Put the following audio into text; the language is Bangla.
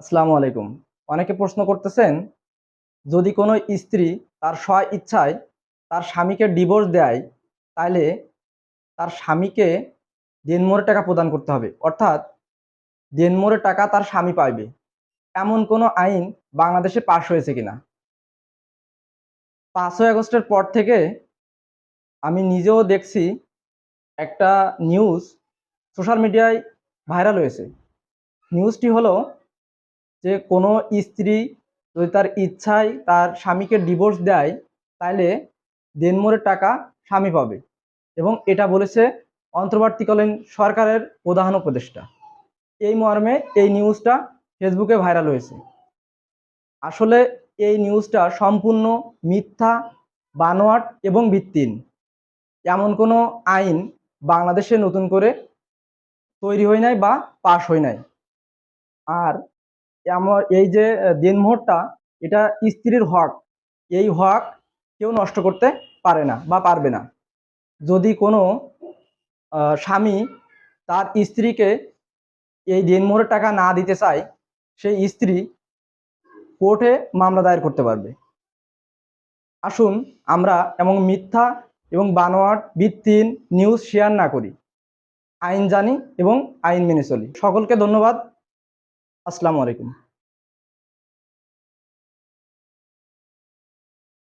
আসসালামু আলাইকুম। অনেকে প্রশ্ন করতেছেন, যদি কোনো স্ত্রী তার স্ব ইচ্ছায় তার স্বামীকে ডিভোর্স দেয়, তাহলে তার স্বামীকে দেনমোহরের টাকা প্রদান করতে হবে, অর্থাৎ দেনমোহরের টাকা তার স্বামী পাইবে। এমন কোনো আইন বাংলাদেশে পাশ হয়েছে কিনা? 5ই আগস্টের পর থেকে আমি নিজেও দেখছি একটা নিউজ সোশ্যাল মিডিয়ায় ভাইরাল হয়েছে। নিউজটি হলো যে কোনো স্ত্রী যদি তার ইচ্ছায় তার স্বামীকে ডিভোর্স দেয়, তাহলে দেনমোহরের টাকা স্বামী পাবে, এবং এটা বলেছে অন্তর্বর্তীকালীন সরকারের প্রধান উপদেষ্টা। এই মর্মে এই নিউজটা ফেসবুকে ভাইরাল হয়েছে। আসলে এই নিউজটা সম্পূর্ণ মিথ্যা, বানোয়াট এবং ভিত্তিহীন। এমন কোনো আইন বাংলাদেশে নতুন করে তৈরি হয় নাই বা পাশ হয় নাই। আর আমার এই যে দিনমোহরটা, এটা স্ত্রীর হক। এই হক কেউ নষ্ট করতে পারে না বা পারবে না। যদি কোনো স্বামী তার স্ত্রীকে এই দিনমোহরের টাকা না দিতে চায়, সেই স্ত্রী কোর্টে মামলা দায়ের করতে পারবে। আসুন আমরা এমন মিথ্যা এবং বানোয়াট ভিত্তিহীন নিউজ শেয়ার না করি, আইন জানি এবং আইন মেনে চলি। সকলকে ধন্যবাদ। আসসালামু আলাইকুম।